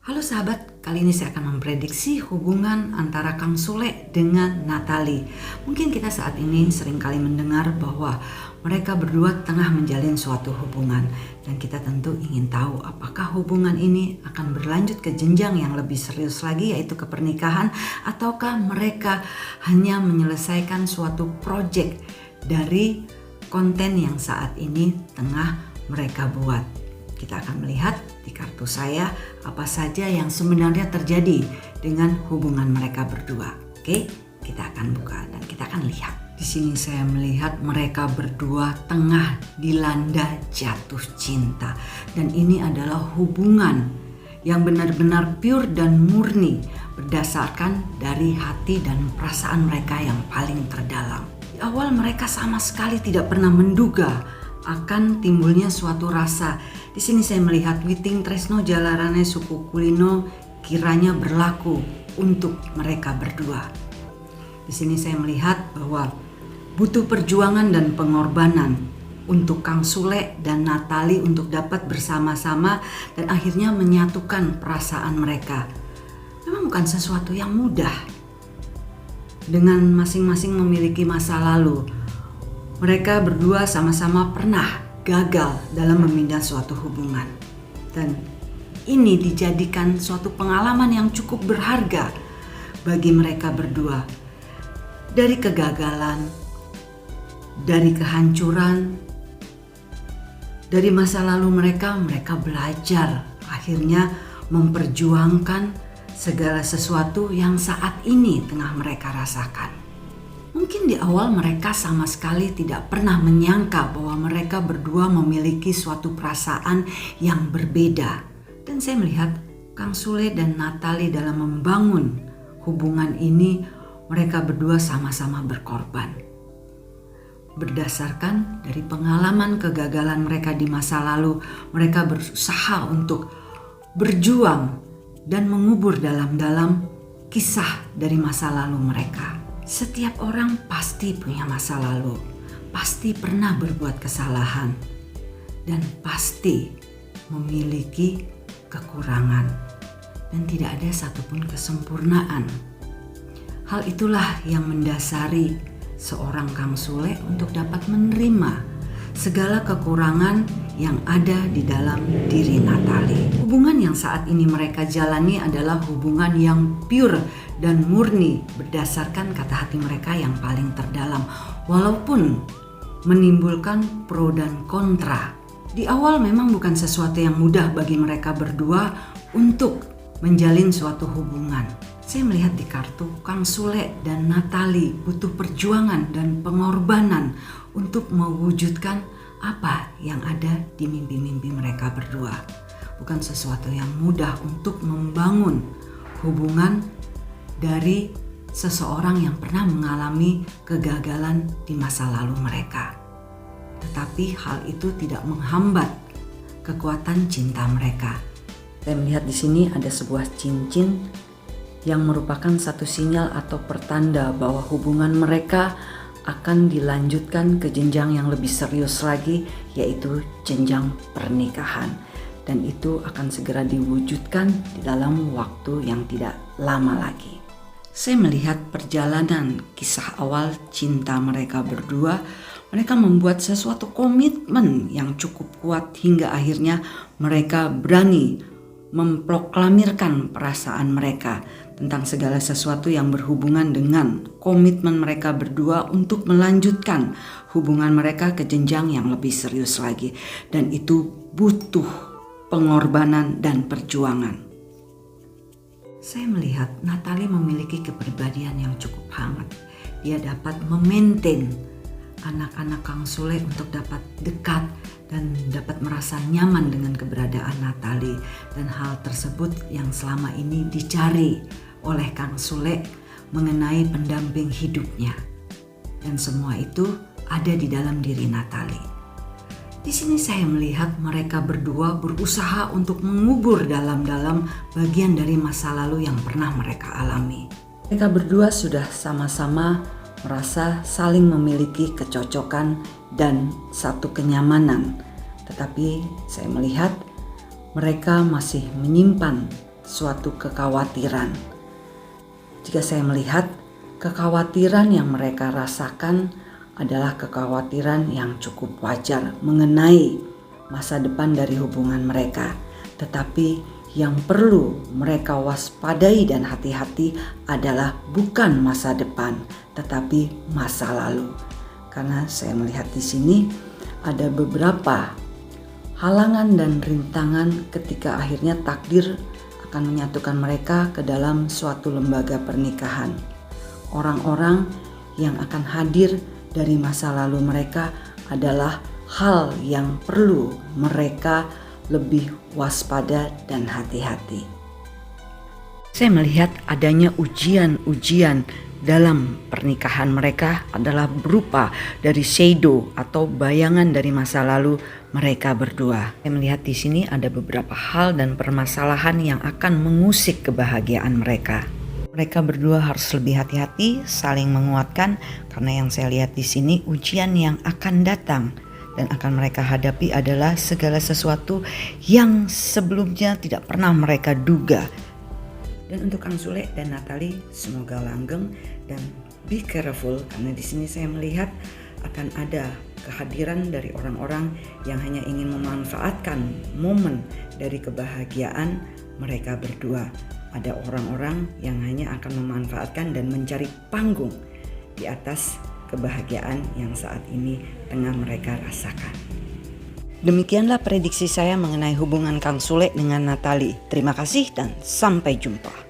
Halo sahabat, kali ini saya akan memprediksi hubungan antara Kang Sule dengan Natali. Mungkin kita saat ini seringkali mendengar bahwa mereka berdua tengah menjalin suatu hubungan. Dan kita tentu ingin tahu apakah hubungan ini akan berlanjut ke jenjang yang lebih serius lagi, yaitu ke pernikahan. Ataukah mereka hanya menyelesaikan suatu proyek dari konten yang saat ini tengah mereka buat. Kita akan melihat di kartu saya apa saja yang sebenarnya terjadi dengan hubungan mereka berdua. Oke, kita akan buka dan kita akan lihat. Di sini saya melihat mereka berdua tengah dilanda jatuh cinta. Dan ini adalah hubungan yang benar-benar pure dan murni berdasarkan dari hati dan perasaan mereka yang paling terdalam. Di awal mereka sama sekali tidak pernah menduga akan timbulnya suatu rasa. Di sini saya melihat witing tresno jalarane suku kulino kiranya berlaku untuk mereka berdua. Di sini saya melihat bahwa butuh perjuangan dan pengorbanan untuk Kang Sule dan Natali untuk dapat bersama-sama dan akhirnya menyatukan perasaan mereka. Memang bukan sesuatu yang mudah. Dengan masing-masing memiliki masa lalu, mereka berdua sama-sama pernah gagal dalam memindah suatu hubungan. Dan ini dijadikan suatu pengalaman yang cukup berharga bagi mereka berdua. Dari kegagalan, dari kehancuran, dari masa lalu mereka belajar akhirnya memperjuangkan segala sesuatu yang saat ini tengah mereka rasakan. Mungkin di awal mereka sama sekali tidak pernah menyangka bahwa mereka berdua memiliki suatu perasaan yang berbeda. Dan saya melihat Kang Sule dan Natali dalam membangun hubungan ini, mereka berdua sama-sama berkorban. Berdasarkan dari pengalaman kegagalan mereka di masa lalu, mereka berusaha untuk berjuang dan mengubur dalam-dalam kisah dari masa lalu mereka. Setiap orang pasti punya masa lalu, pasti pernah berbuat kesalahan, dan pasti memiliki kekurangan, dan tidak ada satupun kesempurnaan. Hal itulah yang mendasari seorang Kang Sule untuk dapat menerima segala kekurangan yang ada di dalam diri Natali. Hubungan yang saat ini mereka jalani adalah hubungan yang pure dan murni berdasarkan kata hati mereka yang paling terdalam. Walaupun menimbulkan pro dan kontra. Di awal memang bukan sesuatu yang mudah bagi mereka berdua untuk menjalin suatu hubungan. Saya melihat di kartu Kang Sule dan Natali butuh perjuangan dan pengorbanan untuk mewujudkan apa yang ada di mimpi-mimpi mereka berdua. Bukan sesuatu yang mudah untuk membangun hubungan dari seseorang yang pernah mengalami kegagalan di masa lalu mereka. Tetapi hal itu tidak menghambat kekuatan cinta mereka. Saya melihat di sini ada sebuah cincin yang merupakan satu sinyal atau pertanda bahwa hubungan mereka akan dilanjutkan ke jenjang yang lebih serius lagi, yaitu jenjang pernikahan. Dan itu akan segera diwujudkan di dalam waktu yang tidak lama lagi. Saya melihat perjalanan kisah awal cinta mereka berdua. Mereka membuat sesuatu komitmen yang cukup kuat hingga akhirnya mereka berani memproklamirkan perasaan mereka tentang segala sesuatu yang berhubungan dengan komitmen mereka berdua untuk melanjutkan hubungan mereka ke jenjang yang lebih serius lagi. Dan itu butuh pengorbanan dan perjuangan. Saya melihat Natali memiliki kepribadian yang cukup hangat. Dia dapat memaintain anak-anak Kang Sule untuk dapat dekat dan dapat merasa nyaman dengan keberadaan Natali. Dan hal tersebut yang selama ini dicari oleh Kang Sule mengenai pendamping hidupnya. Dan semua itu ada di dalam diri Natali. Di sini saya melihat mereka berdua berusaha untuk mengubur dalam-dalam bagian dari masa lalu yang pernah mereka alami. Mereka berdua sudah sama-sama merasa saling memiliki kecocokan dan satu kenyamanan. Tetapi saya melihat mereka masih menyimpan suatu kekhawatiran. Jika saya melihat kekhawatiran yang mereka rasakan adalah kekhawatiran yang cukup wajar mengenai masa depan dari hubungan mereka. Tetapi yang perlu mereka waspadai dan hati-hati adalah bukan masa depan, tetapi masa lalu. Karena saya melihat di sini ada beberapa halangan dan rintangan ketika akhirnya takdir akan menyatukan mereka ke dalam suatu lembaga pernikahan. Orang-orang yang akan hadir dari masa lalu mereka adalah hal yang perlu mereka lebih waspada dan hati-hati. Saya melihat adanya ujian-ujian dalam pernikahan mereka adalah berupa dari shadow atau bayangan dari masa lalu mereka berdua. Saya melihat di sini ada beberapa hal dan permasalahan yang akan mengusik kebahagiaan mereka. Mereka berdua harus lebih hati-hati, saling menguatkan, karena yang saya lihat di sini ujian yang akan datang dan akan mereka hadapi adalah segala sesuatu yang sebelumnya tidak pernah mereka duga. Dan untuk Kang Sule dan Natalie, semoga langgeng dan be careful, karena di sini saya melihat akan ada kehadiran dari orang-orang yang hanya ingin memanfaatkan momen dari kebahagiaan mereka berdua. Ada orang-orang yang hanya akan memanfaatkan dan mencari panggung di atas kebahagiaan yang saat ini tengah mereka rasakan. Demikianlah prediksi saya mengenai hubungan Kang Sule dengan Natalie. Terima kasih dan sampai jumpa.